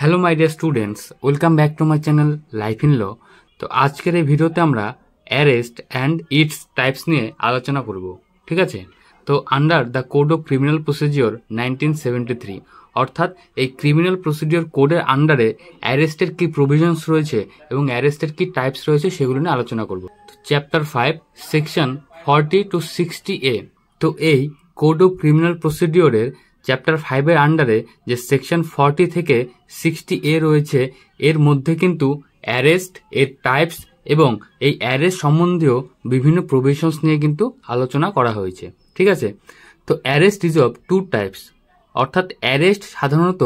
Hello my dear students, welcome back to my channel life in law. তো আজকের এই ভিডিওতে আমরা অ্যারেস্ট অ্যান্ড ইটস টাইপস নিয়ে আলোচনা করব। ঠিক আছে, তো under the code of criminal procedure 1973, অর্থাৎ এই ক্রিমিনাল প্রসিডিওর কোডের আন্ডারে অ্যারেস্টের কি প্রভিশনস রয়েছে এবং অ্যারেস্টের কি টাইপস রয়েছে সেগুলো নিয়ে আলোচনা করব। Chapter 5 section 40 to 60A। তো এই কোড অফ ক্রিমিনাল প্রসিডিওরের চ্যাপ্টার 5-এর আন্ডারে যে সেকশন 40 থেকে 60A রয়েছে, এর মধ্যে কিন্তু অ্যারেস্ট, এর টাইপস এবং এই অ্যারেস্ট সম্বন্ধীয় বিভিন্ন প্রভিশনস নিয়ে কিন্তু আলোচনা করা হয়েছে। ঠিক আছে, তো arrest is of two types, অর্থাৎ অ্যারেস্ট সাধারণত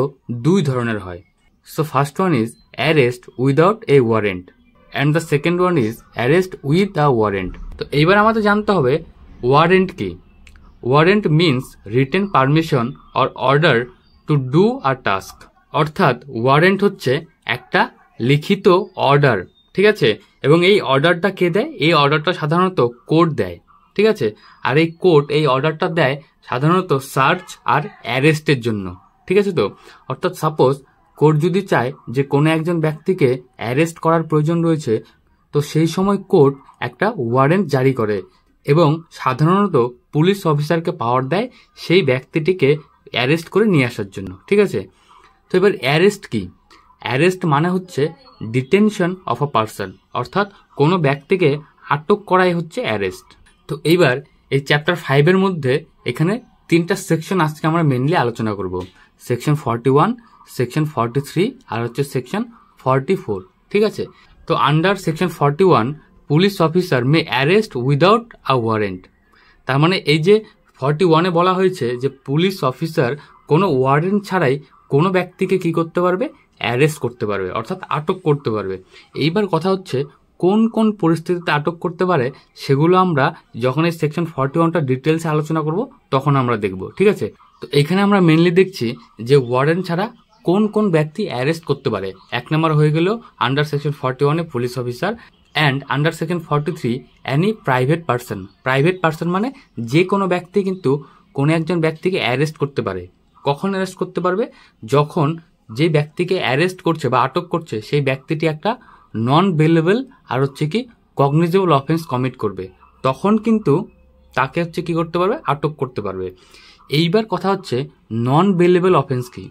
দুই ধরনের হয়। So first one is arrest without a warrant and the second one is arrest with a warrant. তো এইবার আমাদের জানতে হবে ওয়ারেন্ট কি। Warrant means written permission or order to do a task, অর্থাৎ ওয়ারেন্ট হচ্ছে একটা লিখিত অর্ডার। ঠিক আছে, এবং এই অর্ডারটা কে দেয়? এই অর্ডারটা সাধারণত কোর্ট দেয়। ঠিক আছে, আর এই কোর্ট এই অর্ডারটা দেয় সাধারণত সার্চ আর অ্যারেস্টের জন্য। ঠিক আছে, তো অর্থাৎ সাপোজ কোর্ট যদি চায় যে কোনো একজন ব্যক্তিকে অ্যারেস্ট করার প্রয়োজন রয়েছে, তো সেই সময় কোর্ট একটা ওয়ারেন্ট জারি করে এবং সাধারণত পুলিশ অফিসারকে পাওয়ার দেয় সেই ব্যক্তিটিকে অ্যারেস্ট করে নিয়ে আসার জন্য। ঠিক আছে, তো এবার অ্যারেস্ট কি? অ্যারেস্ট মানে হচ্ছে ডিটেনশন অফ আ পারসন, অর্থাৎ কোনো ব্যক্তিকে আটক করাই হচ্ছে অ্যারেস্ট। তো এইবার এই চ্যাপ্টার 5-এর মধ্যে এখানে তিনটা সেকশন আজকে আমরা মেনলি আলোচনা করব। সেকশন 41, সেকশন 43 আর হচ্ছে সেকশন 44। ঠিক আছে, তো under section 41 police officer May arrest without a warrant. তার মানে এই যে 41-এ বলা হয়েছে যে পুলিশ অফিসার কোনো ওয়ারেন্ট ছাড়াই কোনো ব্যক্তিকে কি করতে পারবে? অ্যারেস্ট করতে পারবে, অর্থাৎ আটক করতে পারবে। এইবার কথা হচ্ছে কোন কোন পরিস্থিতিতে আটক করতে পারে সেগুলো আমরা যখন এই সেকশন 41টা ডিটেলসে আলোচনা করব তখন আমরা দেখব। ঠিক আছে, তো এখানে আমরা মেনলি দেখছি যে ওয়ারেন্ট ছাড়া কোন কোন ব্যক্তি অ্যারেস্ট করতে পারে। এক নম্বর হয়ে গেল আন্ডার সেকশন 41-এ police officer, and under section 43 any private person. Private person মানে যে কোনো ব্যক্তি কিন্তু কোনো একজন ব্যক্তিকে অ্যারেস্ট করতে পারে। কখন অ্যারেস্ট করতে পারবে? যখন যে ব্যক্তিকে অ্যারেস্ট করছে বা আটক করছে সেই ব্যক্তিটি একটা নন বেলেবল আর হচ্ছে কি কগনিজেবল অফেন্স কমিট করবে, তখন কিন্তু তাকে হচ্ছে কি করতে পারবে? আটক করতে পারবে। এইবার কথা হচ্ছে নন বেলেবল অফেন্স কি?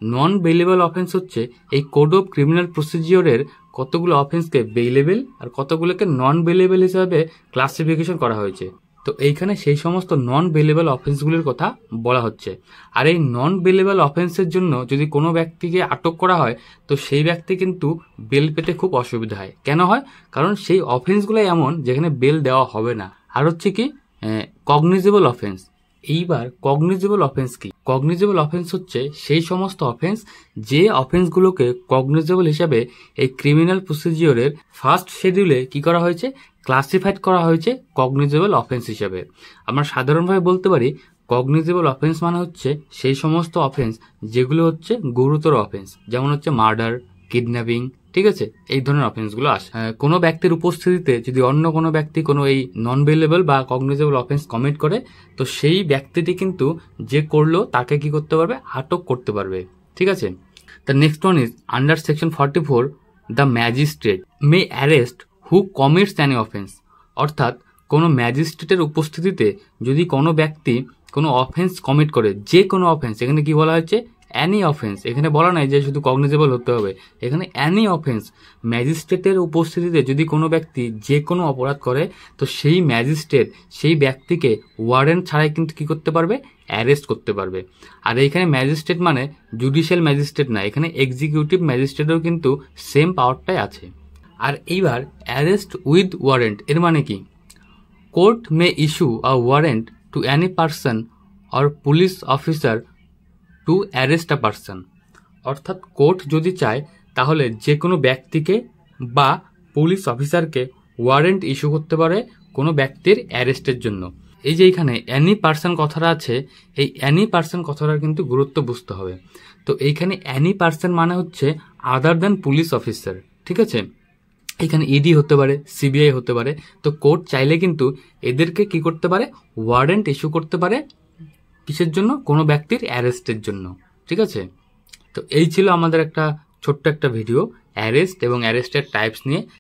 নন বেলেবল অফেন্স হচ্ছে এই কোড অফ ক্রিমিনাল প্রসিডিওরের কতগুলো অফেন্সকে বেলেবল আর কতগুলোকে নন বেলেবল হিসাবে ক্লাসিফিকেশন করা হয়েছে। তো এইখানে সেই সমস্ত নন বেলেবল অফেন্সগুলির কথা বলা হচ্ছে। আর এই নন বেলেবল অফেন্সের জন্য যদি কোনো ব্যক্তিকে আটক করা হয় তো সেই ব্যক্তি কিন্তু বেল পেতে খুব অসুবিধা হয়। কেন হয়? কারণ সেই অফেন্সগুলো এমন যেখানে বেল দেওয়া হবে না। আর হচ্ছে কি কগনিজেবল অফেন্স। এইবার কগনিজেবল অফেন্স কি? কগনিজেবল অফেন্স হচ্ছে সেই সমস্ত অফেন্স যে অফেন্সগুলোকে কগনিজেবল হিসাবে এই ক্রিমিনাল প্রসিডিওরের ফার্স্ট শিডিউলে কি করা হয়েছে? ক্লাসিফাইড করা হয়েছে কগনিজেবল অফেন্স হিসাবে। আমরা সাধারণভাবে বলতে পারি কগনিজেবল অফেন্স মানে হচ্ছে সেই সমস্ত অফেন্স যেগুলো হচ্ছে গুরুতর অফেন্স, যেমন হচ্ছে মার্ডার, কিডন্যাপিং। ঠিক আছে, এই ধরনের অফেন্সগুলো আসে। কোনো ব্যক্তির উপস্থিতিতে যদি অন্য কোনো ব্যক্তি কোনো এই নন বেলেবল বা কগনিজেবল অফেন্স কমিট করে তো সেই ব্যক্তিটি কিন্তু যে করলো তাকে কি করতে পারবে? আটক করতে পারবে। ঠিক আছে, the next one is under section 44 the magistrate may arrest who commits any offence, অর্থাৎ কোনো ম্যাজিস্ট্রেটের উপস্থিতিতে যদি কোনো ব্যক্তি কোনো অফেন্স কমিট করে, যে কোনো অফেন্স, এখানে কি বলা হয়েছে? Any offence. এখানে বলা নাই যে শুধু কগনিজেবল হতে হবে, এখানে অ্যানি অফেন্স। ম্যাজিস্ট্রেটের উপস্থিতিতে যদি কোনো ব্যক্তি যে কোনো অপরাধ করে তো সেই ম্যাজিস্ট্রেট সেই ব্যক্তিকে ওয়ারেন্ট ছাড়াই কিন্তু কি করতে পারবে? অ্যারেস্ট করতে পারবে। আর এইখানে ম্যাজিস্ট্রেট মানে জুডিশিয়াল ম্যাজিস্ট্রেট না, এখানে এক্সিকিউটিভ ম্যাজিস্ট্রেটেরও কিন্তু সেম পাওয়ারটাই আছে। আর এইবার অ্যারেস্ট উইথ ওয়ারেন্ট এর মানে কি? Court may issue a warrant to any person or police officer to arrest a person, অর্থাৎ কোর্ট যদি চায় তাহলে যে কোনো ব্যক্তিকে বা পুলিশ অফিসারকে ওয়ারেন্ট ইস্যু করতে পারে কোনো ব্যক্তির অ্যারেস্টের জন্য। এই যে এখানে অ্যানি পার্সন কথাটা আছে, এই অ্যানি পার্সন কথাটার কিন্তু গুরুত্ব বুঝতে হবে। তো এইখানে অ্যানি পার্সন মানে হচ্ছে আদার দ্যান পুলিশ অফিসার। ঠিক আছে, এখানে ইডি হতে পারে, সিবিআই হতে পারে। তো কোর্ট চাইলে কিন্তু এদেরকে কি করতে পারে? ওয়ারেন্ট ইস্যু করতে পারে। কিসের জন্য? কোনো ব্যক্তির অ্যারেস্টের জন্য। ঠিক আছে, তো এই ছিল আমাদের একটা ছোট্ট একটা ভিডিও অ্যারেস্ট এবং অ্যারেস্টের টাইপস নিয়ে